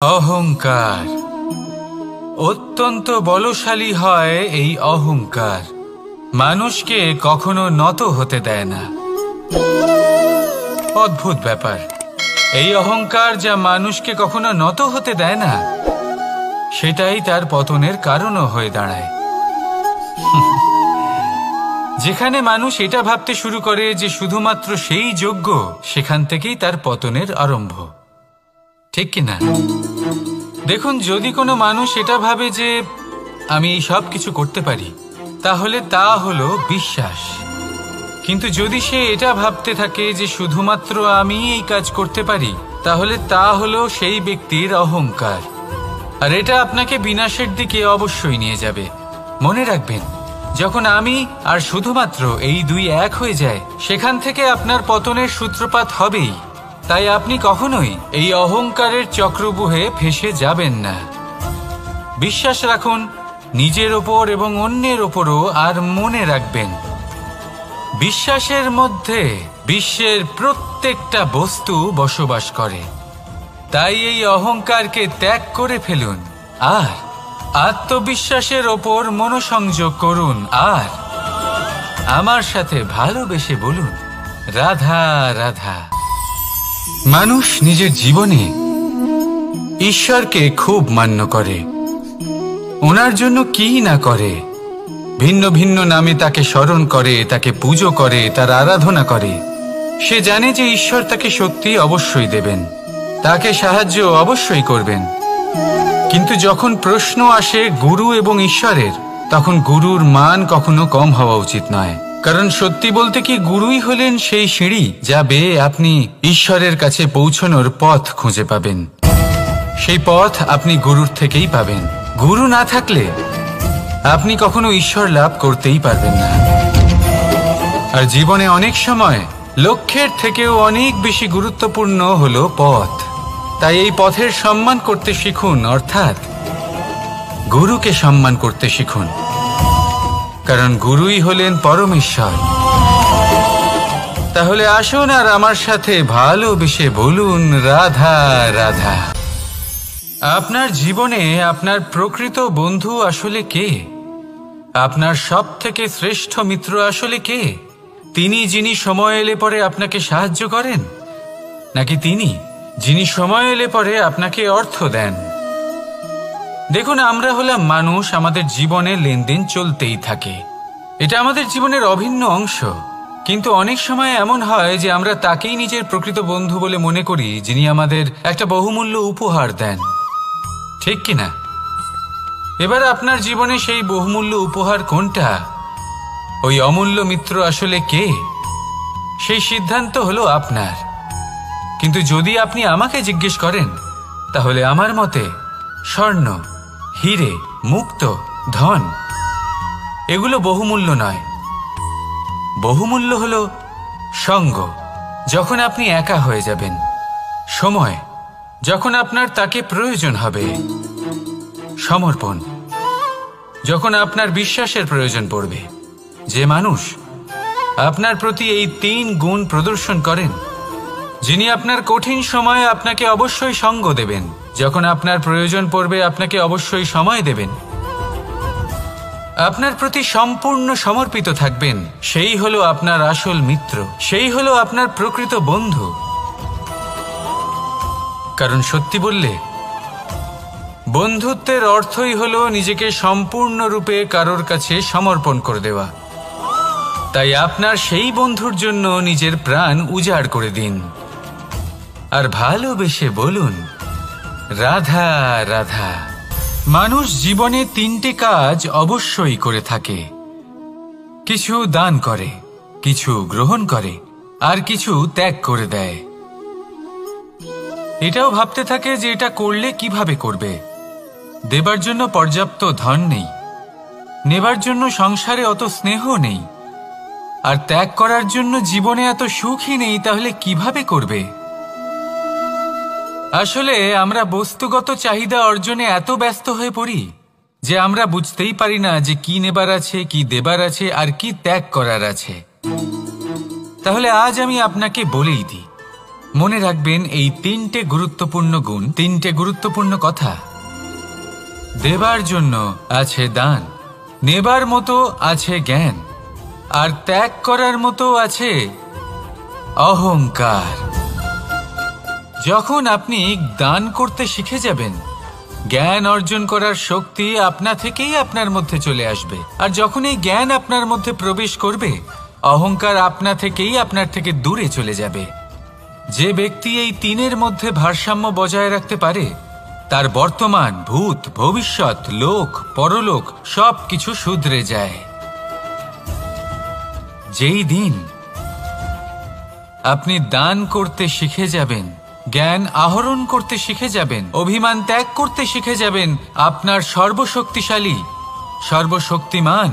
অহংকার অত্যন্ত বলশালী হয়। এই অহংকার মানুষকে কখনো নত হতে দেয় না। অদ্ভুত ব্যাপার, এই অহংকার যা মানুষকে কখনো নত হতে দেয় না, সেটাই তার পতনের কারণও হয়ে দাঁড়ায়। যেখানে মানুষ এটা ভাবতে শুরু করে যে শুধুমাত্র সেই যোগ্য, সেখান থেকেই তার পতনের আরম্ভ, ঠিক কিনা? দেখুন, যদি কোনো মানুষ এটা ভাবে যে আমি সব কিছু করতে পারি, তাহলে তা হলো বিশ্বাস। কিন্তু যদি সে এটা ভাবতে থাকে যে শুধুমাত্র আমি এই কাজ করতে পারি, তাহলে তা হলো সেই ব্যক্তির অহংকার। আর এটা আপনাকে বিনাশের দিকে অবশ্যই নিয়ে যাবে। মনে রাখবেন, যখন আমি আর শুধুমাত্র এই দুই এক হয়ে যায়, সেখান থেকে আপনার পতনের সূত্রপাত হবেই। তাই আপনি কখনোই এই অহংকারের চক্রব্যূহে ফেঁসে যাবেন না। বিশ্বাস রাখুন নিজের ওপর এবং অন্যের ওপরও। আর মনে রাখবেন, বিশ্বাসের মধ্যে বিশ্বের প্রত্যেকটা বস্তু বসবাস করে। তাই এই অহংকারকে ত্যাগ করে ফেলুন আর আত্মবিশ্বাসের ওপর মনোসংযোগ করুন। আর আমার সাথে ভালোবেসে বলুন, রাধা রাধা। মানুষ নিজের জীবনে ঈশ্বরকে খুব মান্য করে। ওনার জন্য কি না করে, ভিন্ন ভিন্ন নামে তাকে স্মরণ করে, তাকে পুজো করে, তার আরাধনা করে। সে জানে যে ঈশ্বর তাকে শক্তি অবশ্যই দেবেন, তাকে সাহায্য অবশ্যই করবেন। কিন্তু যখন প্রশ্ন আসে গুরু এবং ঈশ্বরের, তখন গুরুর মান কখনো কম হওয়া উচিত নয়। কারণ সত্যি বলতে কি, গুরুই হলেন সেই সিঁড়ি যা বেয়ে আপনি ঈশ্বরের কাছে পৌঁছানোর পথ খুঁজে পাবেন। সেই পথ আপনি গুরুর থেকেই পাবেন। গুরু না থাকলে আপনি কখনো ঈশ্বর লাভ করতেই পারবেন না। আর জীবনে অনেক সময় লক্ষ্যের থেকেও অনেক বেশি গুরুত্বপূর্ণ হলো পথ। তাই এই পথের সম্মান করতে শিখুন, অর্থাৎ গুরুকে সম্মান করতে শিখুন। কারণ গুরুই হলেন পরমেশ্বর। তাহলে আসুন আর আমার সাথে ভালোবেসে বলুন, রাধা রাধা। আপনার জীবনে আপনার প্রকৃত বন্ধু আসলে কে? আপনার সব থেকে শ্রেষ্ঠ মিত্র আসলে কে? তিনি যিনি সময় এলে পরে আপনাকে সাহায্য করেন, নাকি তিনি যিনি সময় এলে পরে আপনাকে অর্থ দেন? দেখুন, আমরা হলাম মানুষ, আমাদের জীবনে লেনদেন চলতেই থাকে। এটা আমাদের জীবনের অভিন্ন অংশ। কিন্তু অনেক সময় এমন হয় যে আমরা তাকেই নিজের প্রকৃত বন্ধু বলে মনে করি, যিনি আমাদের একটা বহুমূল্য উপহার দেন, ঠিক কিনা? এবার আপনার জীবনে সেই বহুমূল্য উপহার কোনটা, ওই অমূল্য মিত্র আসলে কে, সেই সিদ্ধান্ত হলো আপনার। কিন্তু যদি আপনি আমাকে জিজ্ঞেস করেন, তাহলে আমার মতে স্বর্ণ, হিরে, মুক্ত, ধন এগুলো বহুমূল্য নয়। বহুমূল্য হলো সঙ্গ, যখন আপনি একা হয়ে যাবেন; সময়, যখন আপনার তাকে প্রয়োজন হবে; সমর্পণ, যখন আপনার বিশ্বাসের প্রয়োজন পড়বে। যে মানুষ আপনার প্রতি এই 3 গুণ প্রদর্শন করেন, যিনি আপনার কঠিন সময়ে আপনাকে অবশ্যই সঙ্গ দেবেন, যখন আপনার প্রয়োজন পড়বে আপনাকে অবশ্যই সময় দেবেন, আপনার প্রতি সম্পূর্ণ সমর্পিত থাকবেন, সেই হলো আপনার আসল মিত্র, সেই হলো আপনার প্রকৃত বন্ধু। কারণ সত্যি বললে, বন্ধুত্বের অর্থই হলো নিজেকে সম্পূর্ণরূপে কারোর কাছে সমর্পণ করে দেওয়া। তাই আপনার সেই বন্ধুর জন্য নিজের প্রাণ উজাড় করে দিন আর ভালোবেসে বলুন, রাধা রাধা। মানুষ জীবনে 3টে কাজ অবশ্যই করে থাকে। কিছু দান করে, কিছু গ্রহণ করে, আর কিছু ত্যাগ করে দেয়। এটাও ভাবতে থাকে যে এটা করলে কিভাবে করবে। দেবার জন্য পর্যাপ্ত ধন নেই, নেবার জন্য সংসারে অত স্নেহ নেই, আর ত্যাগ করার জন্য জীবনে এত সুখই নেই, তাহলে কিভাবে করবে? আসলে আমরা বস্তুগত চাহিদা অর্জনে এত ব্যস্ত হয়ে পড়ি যে আমরা বুঝতেই পারি না যে কি নেবার আছে, কি দেবার আছে, আর কি ত্যাগ করার আছে। তাহলে আজ আমি আপনাকে বলেই দিই, মনে রাখবেন এই তিনটে গুরুত্বপূর্ণ গুণ, তিনটে গুরুত্বপূর্ণ কথা। দেবার জন্য আছে দান, নেবার মতো আছে জ্ঞান, আর ত্যাগ করার মতো আছে অহংকার। যখন আপনি দান করতে শিখে যাবেন, জ্ঞান অর্জন করার শক্তি আপনা থেকেই আপনার মধ্যে চলে আসবে। আর যখন এই জ্ঞান আপনার মধ্যে প্রবেশ করবে, অহংকার আপনা থেকেই আপনার থেকে দূরে চলে যাবে। যে ব্যক্তি এই তিনের মধ্যে ভারসাম্য বজায় রাখতে পারে, তার বর্তমান, ভূত, ভবিষ্যৎ, লোক, পরলোক সবকিছু শুধরে যায়। যেই দিন আপনি দান করতে শিখে যাবেন, জ্ঞান আহরণ করতে শিখে যাবেন, অভিমান ত্যাগ করতে শিখে যাবেন, আপনার সর্বশক্তিশালী, সর্বশক্তিমান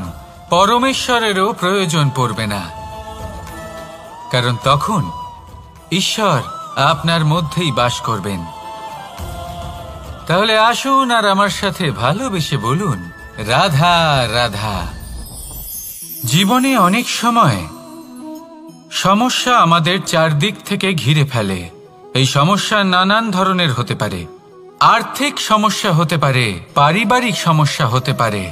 পরমেশ্বরেরও প্রয়োজন পড়বে না। কারণ তখন ঈশ্বর আপনার মধ্যেই বাস করবেন। তাহলে আসুন আর আমার সাথে ভালোবেসে বলুন, রাধা রাধা। জীবনে অনেক সময় সমস্যা আমাদের চারদিক থেকে ঘিরে ফেলে। এই সমস্যা নানান ধরনের হতে পারে। আর্থিক সমস্যা হতে পারে, পারিবারিক সমস্যা হতে পারে,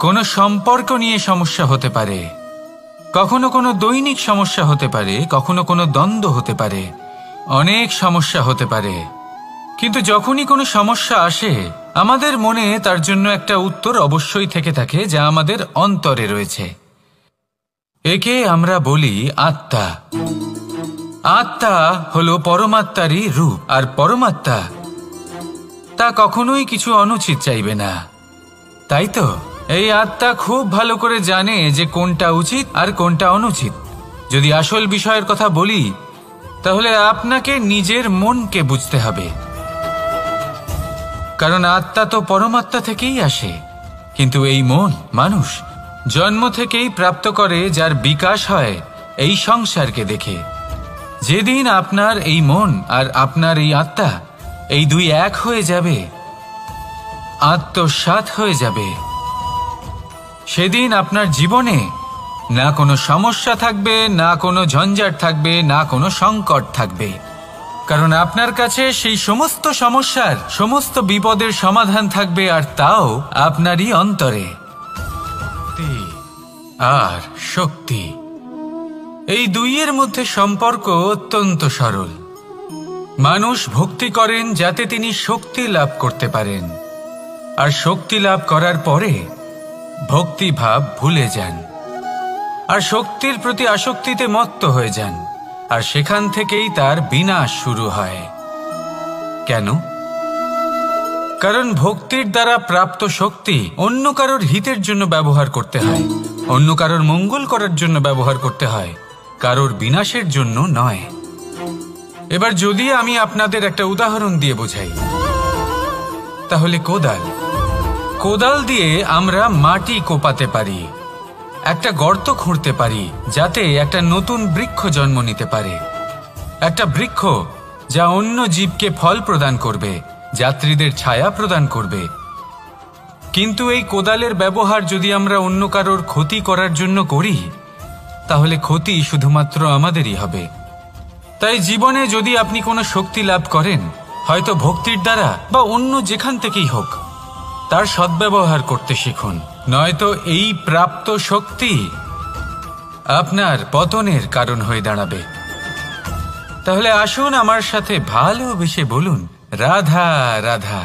কোনো সম্পর্ক নিয়ে সমস্যা হতে পারে, কখনো কোনো দৈনিক সমস্যা হতে পারে, কখনো কোনো দ্বন্দ্ব হতে পারে, অনেক সমস্যা হতে পারে। কিন্তু যখনই কোনো সমস্যা আসে, আমাদের মনে তার জন্য একটা উত্তর অবশ্যই থেকে থাকে, যা আমাদের অন্তরে রয়েছে। একে আমরা বলি আত্মা। আত্মা হলো পরমাত্মারই রূপ, আর পরমাত্মা তা কখনোই কিছু অনুচিত চাইবে না, তাই তো? এই আত্মা খুব ভালো করে জানে যে কোনটা উচিত আর কোনটা অনুচিত। যদি আসল বিষয়ের কথা বলি, তাহলে আপনাকে নিজের মনকে বুঝতে হবে। কারণ আত্মা তো পরমাত্মা থেকেই আসে, কিন্তু এই মন মানুষ জন্ম থেকেই প্রাপ্ত করে, যার বিকাশ হয় এই সংসারকে দেখে। যেদিন আপনার এই মন আর আপনার এই আত্মা, এই দুই এক হয়ে যাবে, আত্মসাৎ হয়ে যাবে, সেদিন আপনার জীবনে না কোনো সমস্যা থাকবে, না কোনো ঝঞ্ঝাট থাকবে, না কোনো সংকট থাকবে। কারণ আপনার কাছে সেই সমস্ত সমস্যার, সমস্ত বিপদের সমাধান থাকবে, আর তাও আপনারই অন্তরে। আর শক্তি, এই দুইয়ের মধ্যে সম্পর্ক অত্যন্ত সরল। মানুষ ভক্তি করেন যাতে তিনি শক্তি লাভ করতে পারেন, আর শক্তি লাভ করার পরে ভক্তিভাব ভুলে যান, আর শক্তির প্রতি আসক্তিতে মত্ত হয়ে যান, আর সেখান থেকেই তার বিনাশ শুরু হয়। কেন? কারণ ভক্তির দ্বারা প্রাপ্ত শক্তি অন্য কারোর হিতের জন্য ব্যবহার করতে হয়, অন্য কারোর মঙ্গল করার জন্য ব্যবহার করতে হয়, কারোর বিনাশের জন্য নয়। এবার যদি আমি আপনাদের একটা উদাহরণ দিয়ে বোঝাই, তাহলে কোদাল দিয়ে আমরা মাটি কোপাতে পারি, একটা গর্ত খুঁড়তে পারি, যাতে একটা নতুন বৃক্ষ জন্ম নিতে পারে, একটা বৃক্ষ যা অন্য জীবকে ফল প্রদান করবে, যাত্রীদের ছায়া প্রদান করবে। কিন্তু এই কোদালের ব্যবহার যদি আমরা অন্য কারোর ক্ষতি করার জন্য করি, তাহলে ক্ষতি শুধুমাত্র আমাদেরই হবে। তাই জীবনে যদি আপনি কোনো শক্তি লাভ করেন, হয়তো ভক্তির দ্বারা বা অন্য যেখান থেকেই হোক, তার সদ্ব্যবহার করতে শিখুন, নয়তো এই প্রাপ্ত শক্তি আপনার পতনের কারণ হয়ে দাঁড়াবে। তাহলে আসুন আমার সাথে ভালোবেসে বলুন, রাধা রাধা।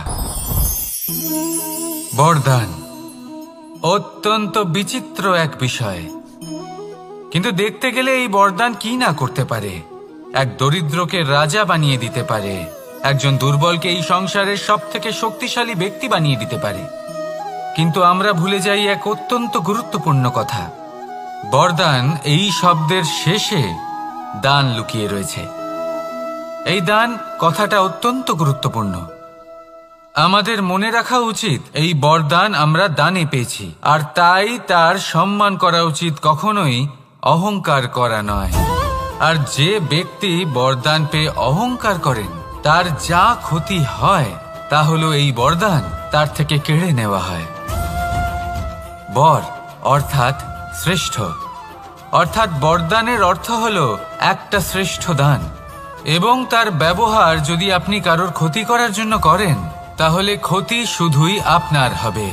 বরদান অত্যন্ত বিচিত্র এক বিষয়, কিন্তু দেখতে গেলে এই বরদান কি না করতে পারে। এক দরিদ্রকে রাজা বানিয়ে দিতে পারে, একজন দুর্বলকে এই সংসারের সবথেকে শক্তিশালী ব্যক্তি বানিয়ে দিতে পারে। কিন্তু আমরা ভুলে যাই এক অত্যন্ত গুরুত্বপূর্ণ কথা। বরদান এই শব্দের শেষে দান লুকিয়ে রয়েছে। এই দান কথাটা অত্যন্ত গুরুত্বপূর্ণ। আমাদের মনে রাখা উচিত এই বরদান আমরা দানে পেয়েছি, আর তাই তার সম্মান করা উচিত, কখনোই অহংকার করা নয়। আর যে ব্যক্তি বরদান পেয়ে অহংকার করেন, তার যা ক্ষতি হয় তা হলো এই বরদান তার থেকে কেড়ে নেওয়া হয়। বর অর্থাৎ শ্রেষ্ঠ, অর্থাৎ বরদানের অর্থ হলো একটা শ্রেষ্ঠ দান, এবং তার ব্যবহার যদি আপনি কারোর ক্ষতি করার জন্য করেন, তাহলে ক্ষতি শুধুই আপনার হবে।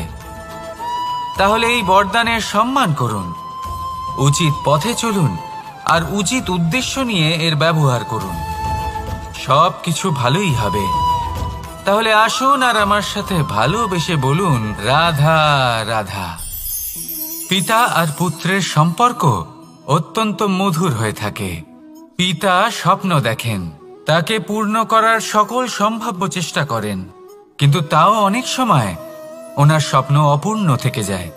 তাহলে এই বরদানের সম্মান করুন, উচিত পথে চলুন আর উচিত উদ্দেশ্য নিয়ে এর ব্যবহার করুন, সব কিছু ভালোই হবে। তাহলে আসুন আর আমার সাথে ভালোবেসে বলুন, রাধা রাধা। পিতা আর পুত্রের সম্পর্ক অত্যন্ত মধুর হয়ে থাকে। পিতা স্বপ্ন দেখেন, তাকে পূর্ণ করার সকল সম্ভাব্য চেষ্টা করেন, কিন্তু তাও অনেক সময় ওনার স্বপ্ন অপূর্ণ থেকে যায়।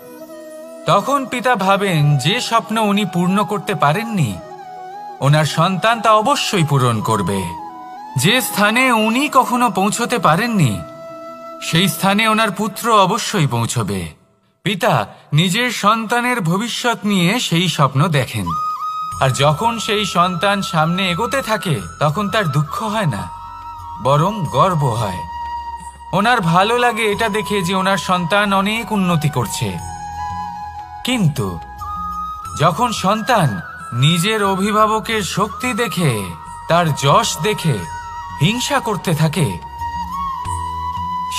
তখন পিতা ভাবেন যে স্বপ্ন উনি পূর্ণ করতে পারেননি, ওনার সন্তান তা অবশ্যই পূরণ করবে। যে স্থানে উনি কখনো পৌঁছতে পারেননি, সেই স্থানে ওনার পুত্র অবশ্যই পৌঁছবে। পিতা নিজের সন্তানের ভবিষ্যৎ নিয়ে সেই স্বপ্ন দেখেন, আর যখন সেই সন্তান সামনে এগোতে থাকে তখন তার দুঃখ হয় না, বরং গর্ব হয়। ওনার ভালো লাগে এটা দেখে যে ওনার সন্তান অনেক উন্নতি করছে। কিন্তু যখন সন্তান নিজের অভিভাবকের শক্তি দেখে, তার যশ দেখে হিংসা করতে থাকে,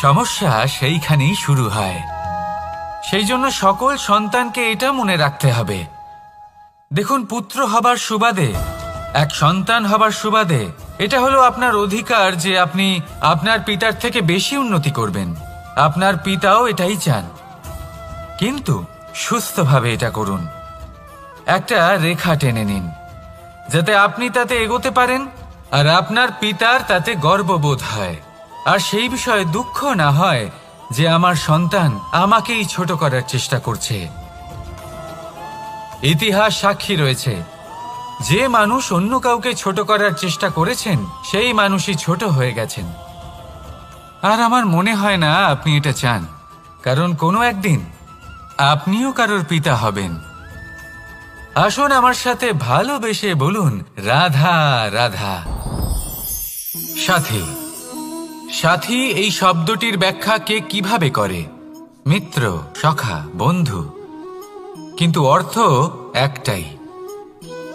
সমস্যা সেইখানেই শুরু হয়। সেই জন্য সকল সন্তানকে এটা মনে রাখতে হবে, দেখুন, পুত্র হবার সুবাদে, এক সন্তান হবার সুবাদে এটা হলো আপনার অধিকার যে আপনি আপনার পিতার থেকে বেশি উন্নতি করবেন। আপনার পিতাও এটাই চান, কিন্তু সুস্থভাবে এটা করুন। একটা রেখা টেনে নিন যাতে আপনি তাতে এগোতে পারেন আর আপনার পিতার তাতে গর্ববোধ হয়, আর সেই বিষয়ে দুঃখ না হয় যে আমার সন্তান আমাকেই ছোট করার চেষ্টা করছে। ইতিহাস সাক্ষী রয়েছে, যে মানুষ অন্য কাউকে ছোট করার চেষ্টা করেছেন সেই মানুষই ছোট হয়ে গেছেন। আর আমার মনে হয় না আপনি এটা চান, কারণ কোনো একদিন আপনিও কারোর পিতা হবেন। আসুন আমার সাথে ভালোবেসে বলুন, রাধা রাধা। সাথী। সাথী এই শব্দটির ব্যাখ্যা কে কিভাবে করে? মিত্র, সখা, বন্ধু, কিন্তু অর্থ একটাই।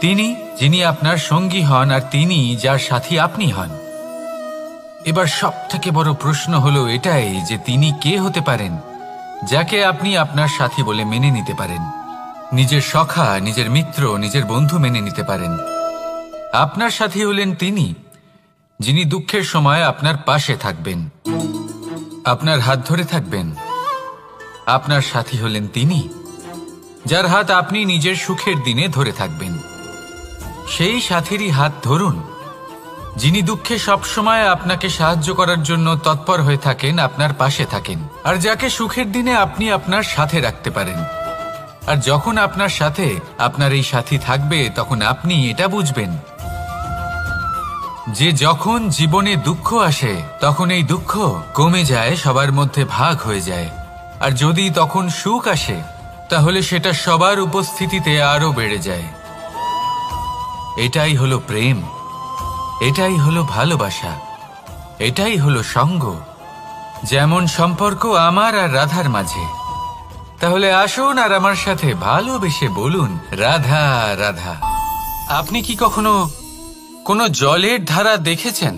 তিনি যিনি আপনার সঙ্গী হন আর তিনি যার সাথী আপনি হন। এবার সব থেকে বড় প্রশ্ন হলো এটাই যে তিনি কে হতে পারেন যাকে আপনি আপনার সাথী বলে মেনে নিতে পারেন, নিজের সখা, নিজের মিত্র, নিজের বন্ধু মেনে নিতে পারেন। আপনার সাথী হলেন তিনি যিনি দুঃখের সময় আপনার পাশে থাকবেন, আপনার হাত ধরে থাকবেন। আপনার সাথী হলেন তিনি যার হাত আপনি নিজের সুখের দিনে ধরে থাকবেন। সেই সাথীরই হাত ধরুন যিনি দুঃখে সবসময় আপনাকে সাহায্য করার জন্য তৎপর হয়ে থাকেন, আপনার পাশে থাকেন, আর যাকে সুখের দিনে আপনি আপনার সাথে রাখতে পারেন। আর যখন আপনার সাথে আপনার এই সাথী থাকবে তখন আপনি এটা বুঝবেন যে যখন জীবনে দুঃখ আসে তখন এই দুঃখ কমে যায়, সবার মধ্যে ভাগ হয়ে যায়। আর যদি তখন সুখ আসে তাহলে সেটা সবার উপস্থিতিতে আরো বেড়ে যায়। এটাই হলো প্রেম, এটাই হলো ভালোবাসা, এটাই হলো সঙ্গ, যেমন সম্পর্ক আমার আর রাধার মাঝে। তাহলে আসুন আর আমার সাথে ভালোবেসে বলুন, রাধা রাধা। আপনি কি কখনো কোনো জলের ধারা দেখেছেন?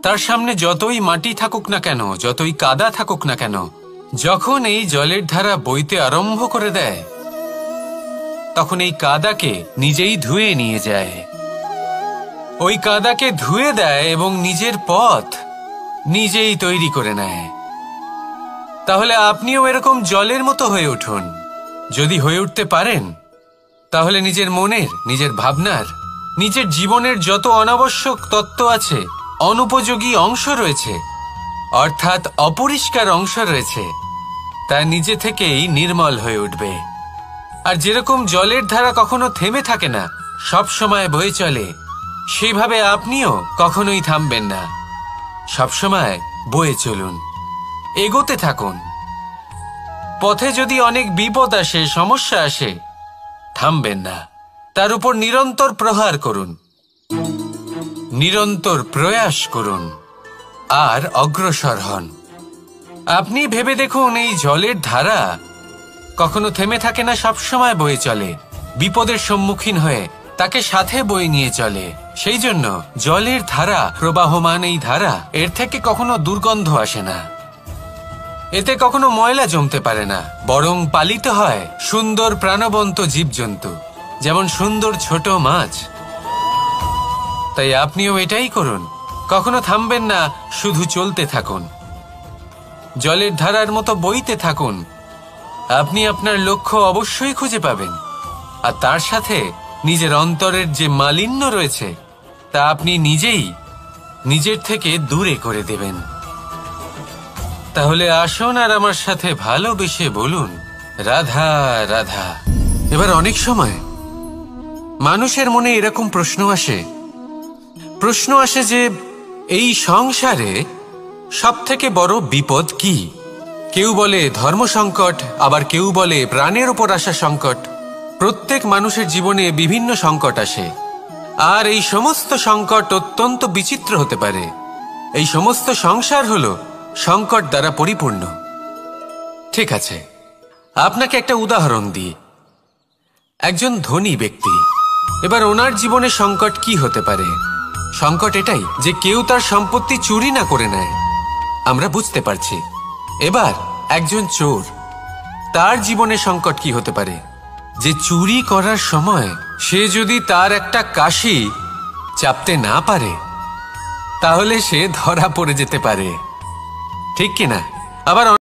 তার সামনে যতই মাটি থাকুক না কেন, যতই কাদা থাকুক না কেন, যখন এই জলের ধারা বইতে আরম্ভ করে দেয় তখন এই কাদাকে নিজেই ধুয়ে নিয়ে যায়। ওই কাদাকে ধুয়ে দেয় এবং নিজের পথ নিজেই তৈরি করে নেয়। তাহলে আপনিও এরকম জলের মতো হয়ে উঠুন। যদি হয়ে উঠতে পারেন তাহলে নিজের মনের, নিজের ভাবনার, নিজের জীবনের যত অনাবশ্যক তত্ত্ব আছে, অনুপযোগী অংশ রয়েছে, অর্থাৎ অপরিষ্কার অংশ রয়েছে, তা নিজে থেকেই নির্মল হয়ে উঠবে। আর যেরকম জলের ধারা কখনো থেমে থাকে না, সব সময় বয়ে চলে, সেইভাবে আপনিও কখনোই থামবেন না। সবসময় বয়ে চলুন, এগোতে থাকুন। পথে যদি অনেক বিপদ আসে, সমস্যা আসে, থামবেন না, তার উপর নিরন্তর প্রহার করুন, নিরন্তর প্রয়াস করুন আর অগ্রসর হন। আপনি ভেবে দেখুন, এই জলের ধারা কখনো থেমে থাকে না, সবসময় বয়ে চলে, বিপদের সম্মুখীন হয়ে তাকে সাথে বয়ে নিয়ে চলে। সেই জন্য জলের ধারা, প্রবাহমান এই ধারা, এর থেকে কখনো দুর্গন্ধ আসে না, এতে কখনো ময়লা জমতে পারে না, বরং পালিত হয় সুন্দর প্রাণবন্ত জীবজন্তু, যেমন সুন্দর ছোট মাছ। তাই আপনিও এটাই করুন, কখনো থামবেন না, শুধু চলতে থাকুন, জলের ধারার মতো বইতে থাকুন। আপনি আপনার লক্ষ্য অবশ্যই খুঁজে পাবেন, আর তার সাথে নিজের অন্তরের যে মালিন্য রয়েছে তা আপনি নিজেই নিজের থেকে দূরে করে দেবেন। তাহলে আসুন আর আমার সাথে ভালোবেসে বলুন, রাধা রাধা। এবার অনেক সময় মানুষের মনে এরকম প্রশ্ন আসে যে এই সংসারে সবথেকে বড় বিপদ কি? কেউ বলে ধর্ম সংকট, আবার কেউ বলে প্রাণের উপর আসা সংকট। প্রত্যেক মানুষের জীবনে বিভিন্ন সংকট আসে, আর এই সমস্ত সংকট অত্যন্ত বিচিত্র হতে পারে। এই সমস্ত সংসার হলো সংকট দ্বারা পরিপূর্ণ। ঠিক আছে, আপনাকে একটা উদাহরণ দিই। একজন ধনী ব্যক্তি, এবার ওনার জীবনে সংকট কি হতে পারে? সংকট এটাই যে কেউ তার সম্পত্তি চুরি না করে নেয়, আমরা বুঝতে পারছি। এবার একজন চোর, তার জীবনে সংকট কি হতে পারে? যে চুরি করার সময় সে যদি তার একটা কাশি চাপতে না পারে, তাহলে সে ধরা পড়ে যেতে পারে, ঠিক কিনা? আবার